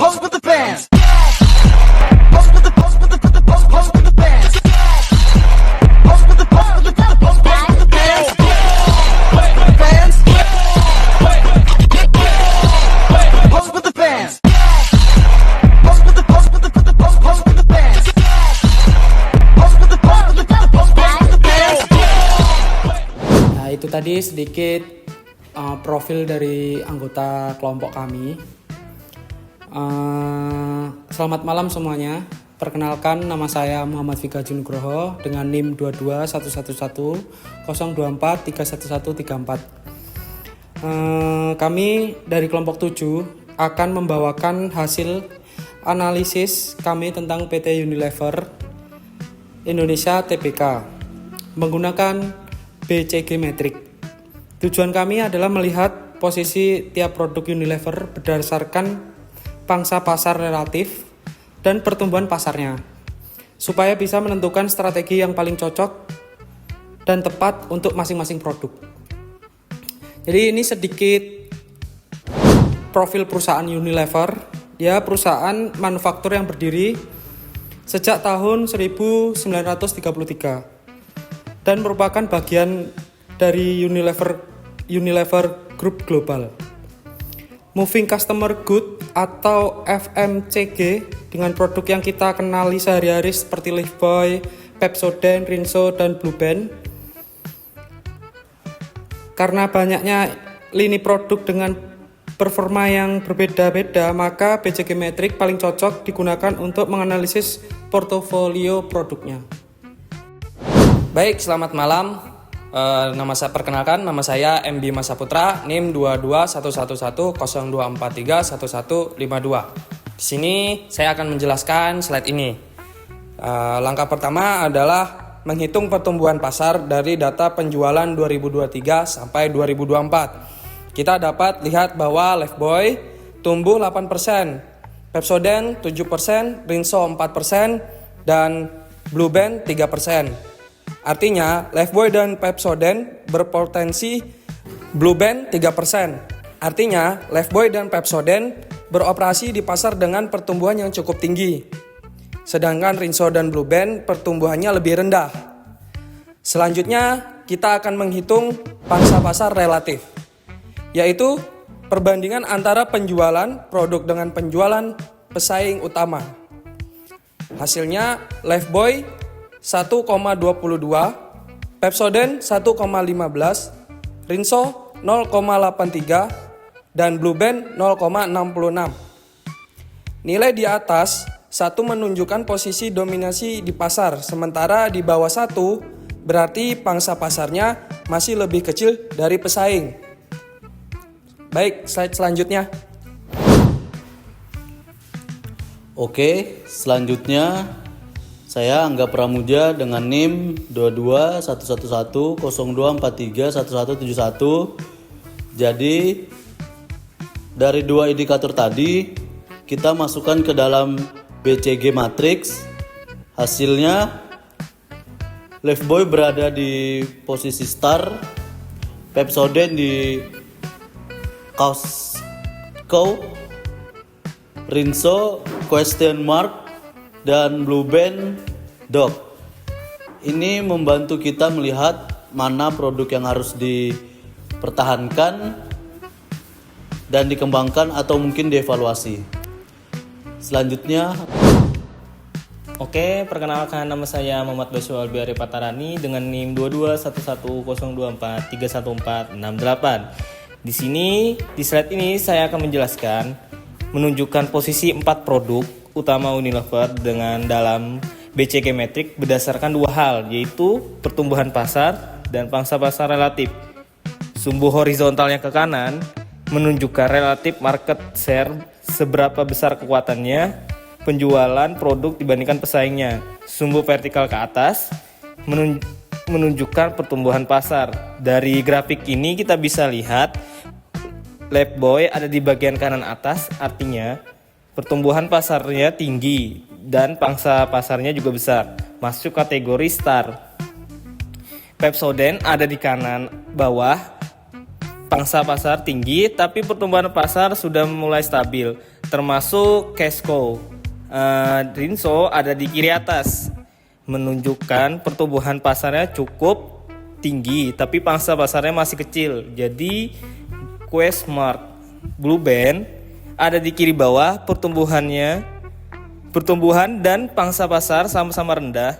Pose with the bands. Pose with the pose with the pose with the bands. Pose with the pose with the pose with the bands. Bands. Pose with the bands. Pose with the pose with the pose with the bands. Pose with the pose with the pose with the bands. Nah, itu tadi sedikit profil dari anggota kelompok kami. Selamat malam semuanya. Perkenalkan, nama saya Muhammad Vika Junugroho dengan NIM 2211013134. Kami dari kelompok 7 akan membawakan hasil analisis kami tentang PT Unilever Indonesia Tbk menggunakan BCG Metric. Tujuan kami adalah melihat posisi tiap produk Unilever berdasarkan pangsa pasar relatif dan pertumbuhan pasarnya, supaya bisa menentukan strategi yang paling cocok dan tepat untuk masing-masing produk. Jadi ini sedikit profil perusahaan Unilever. Dia perusahaan manufaktur yang berdiri sejak tahun 1933 dan merupakan bagian dari Unilever Group Global. Moving Customer Good atau FMCG dengan produk yang kita kenali sehari-hari seperti Lifebuoy, Pepsodent, Rinso, dan Blueband. Karena banyaknya lini produk dengan performa yang berbeda-beda, maka BCG Metric paling cocok digunakan untuk menganalisis portofolio produknya. Baik, selamat malam. Nama saya MB Masaputra, NIM 22111024311152. Di sini saya akan menjelaskan slide ini. Langkah pertama adalah menghitung pertumbuhan pasar dari data penjualan 2023 sampai 2024. Kita dapat lihat bahwa Lifebuoy tumbuh 8%, Pepsodent 7%, Rinso 4%, dan Blueband 3%. Artinya, Lifebuoy dan Pepsodent berpotensi, Blueband 3%. Artinya, Lifebuoy dan Pepsodent beroperasi di pasar dengan pertumbuhan yang cukup tinggi. Sedangkan Rinso dan Blueband pertumbuhannya lebih rendah. Selanjutnya, kita akan menghitung pangsa pasar relatif, yaitu perbandingan antara penjualan produk dengan penjualan pesaing utama. Hasilnya, Lifebuoy 1,22, Pepsodent 1,15, Rinso 0,83, dan Blueband 0,66. Nilai di atas 1 menunjukkan posisi dominasi di pasar, sementara di bawah 1 berarti pangsa pasarnya masih lebih kecil dari pesaing. Baik, slide selanjutnya. Oke, selanjutnya saya Angga Pramuja dengan NIM 22111024311171. Jadi dari dua indikator tadi kita masukkan ke dalam BCG Matrix. Hasilnya Lifebuoy berada di posisi star, Pepsodent di cow, Rinso question mark, dan Blueband dog. Ini membantu kita melihat mana produk yang harus dipertahankan dan dikembangkan atau mungkin dievaluasi. Selanjutnya, Oke, perkenalkan, nama saya Muhammad Basyo Albiari Patarani dengan NIM 221110231468. Di sini, di slide ini saya akan menjelaskan menunjukkan posisi 4 produk utama Unilever dengan dalam BCG Metric berdasarkan 2 hal, yaitu pertumbuhan pasar dan pangsa pasar relatif. Sumbu horizontalnya ke kanan menunjukkan relatif market share, seberapa besar kekuatannya penjualan produk dibandingkan pesaingnya. Sumbu vertikal ke atas menunjukkan pertumbuhan pasar. Dari grafik ini kita bisa lihat Lifebuoy ada di bagian kanan atas, artinya pertumbuhan pasarnya tinggi dan pangsa pasarnya juga besar, masuk kategori star. Pepsodent ada di kanan bawah, pangsa pasar tinggi tapi pertumbuhan pasar sudah mulai stabil. termasuk Casco. Rinso ada di kiri atas, menunjukkan pertumbuhan pasarnya cukup tinggi, tapi pangsa pasarnya masih kecil. Jadi Quest Smart Blue Band ada di kiri bawah, pertumbuhan dan pangsa pasar sama-sama rendah,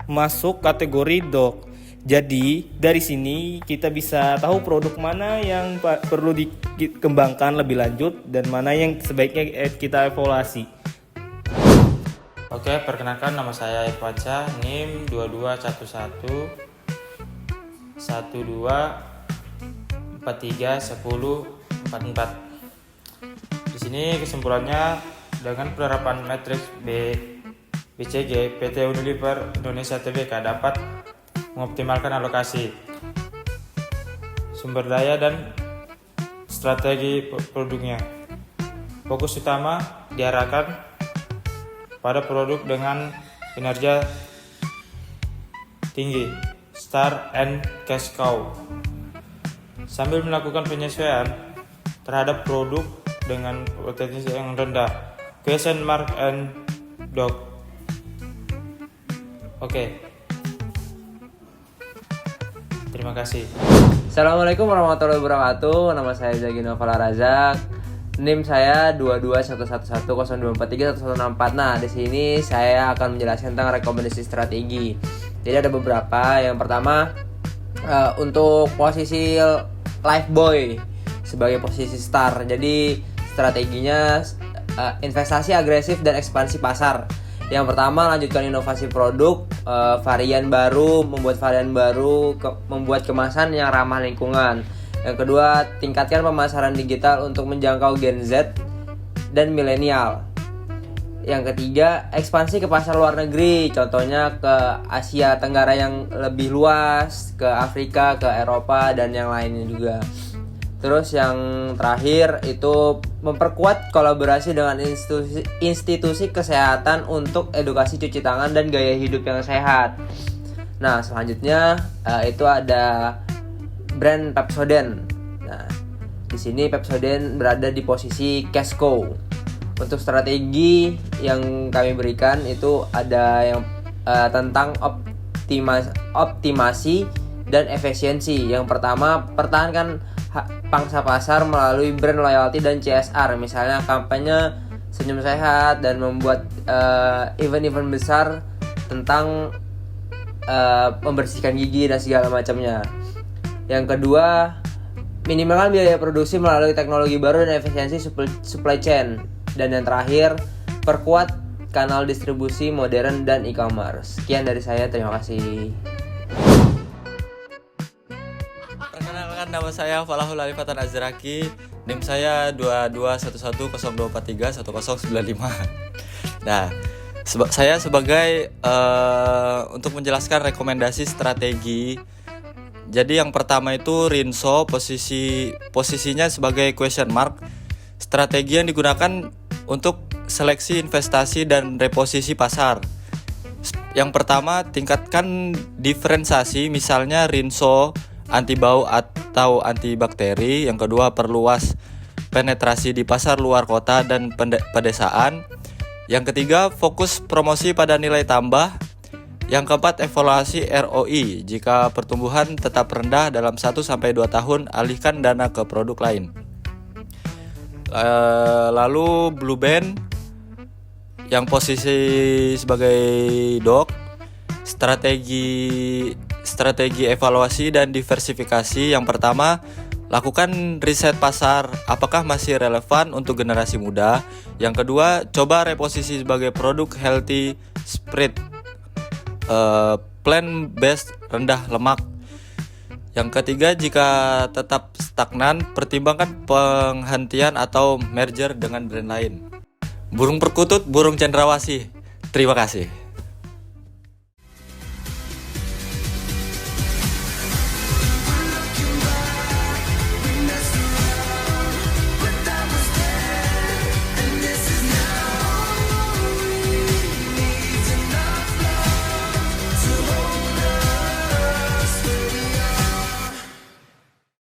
masuk kategori dog. Jadi dari sini kita bisa tahu produk mana yang perlu dikembangkan lebih lanjut dan mana yang sebaiknya kita evaluasi. Oke, perkenalkan nama saya Irfaca, NIM 2211 12431044. Di sini kesimpulannya, dengan penerapan matriks BCG, PT Unilever Indonesia Tbk dapat mengoptimalkan alokasi sumber daya dan strategi produknya. Fokus utama diarahkan pada produk dengan kinerja tinggi, Star and Cash Cow, sambil melakukan penyesuaian terhadap produk dengan potensi yang rendah, Question Mark and Dog. Oke. Terima kasih. Assalamualaikum warahmatullahi wabarakatuh. Nama saya Zagino Razak. NIM saya 221110243164. Nah, di sini saya akan menjelaskan tentang rekomendasi strategi. Jadi ada beberapa. Yang pertama, untuk posisi Lifebuoy sebagai posisi star. Jadi strateginya investasi agresif dan ekspansi pasar. Yang pertama, lanjutkan inovasi produk, varian baru, membuat kemasan yang ramah lingkungan. Yang kedua, tingkatkan pemasaran digital untuk menjangkau Gen Z dan milenial. Yang ketiga, ekspansi ke pasar luar negeri, contohnya ke Asia Tenggara yang lebih luas, ke Afrika, ke Eropa, dan yang lainnya juga. Terus yang terakhir itu memperkuat kolaborasi dengan institusi kesehatan untuk edukasi cuci tangan dan gaya hidup yang sehat. Nah, selanjutnya itu ada brand Pepsodent. Nah, di sini Pepsodent berada di posisi Cash Cow. Untuk strategi yang kami berikan itu ada yang tentang optimasi dan efisiensi. Yang pertama, pertahankan pangsa pasar melalui brand loyalty dan CSR. Misalnya kampanye senyum sehat dan membuat event-event besar tentang membersihkan gigi dan segala macamnya. Yang kedua, minimalkan biaya produksi melalui teknologi baru dan efisiensi supply chain. Dan yang terakhir, perkuat kanal distribusi modern dan e-commerce. Sekian dari saya, terima kasih. Perkenalkan, nama saya Falahul Alifatan Azraki, NIM saya 221110231095. Nah, saya sebagai untuk menjelaskan rekomendasi strategi. Jadi yang pertama itu Rinso, posisinya sebagai question mark. Strategi yang digunakan untuk seleksi investasi dan reposisi pasar. Yang pertama, tingkatkan diferensiasi, misalnya Rinso anti bau atau antibakteri. Yang kedua, perluas penetrasi di pasar luar kota dan pedesaan. Yang ketiga, fokus promosi pada nilai tambah. Yang keempat, evaluasi ROI. Jika pertumbuhan tetap rendah dalam 1-2 tahun, alihkan dana ke produk lain. Lalu Blue Band yang posisi sebagai dog. Strategi evaluasi dan diversifikasi. Yang pertama, lakukan riset pasar, apakah masih relevan untuk generasi muda. Yang kedua, coba reposisi sebagai produk healthy spread, plant-based rendah lemak. Yang ketiga, jika tetap stagnan, pertimbangkan penghentian atau merger dengan brand lain. Burung perkutut, burung cendrawasih. Terima kasih.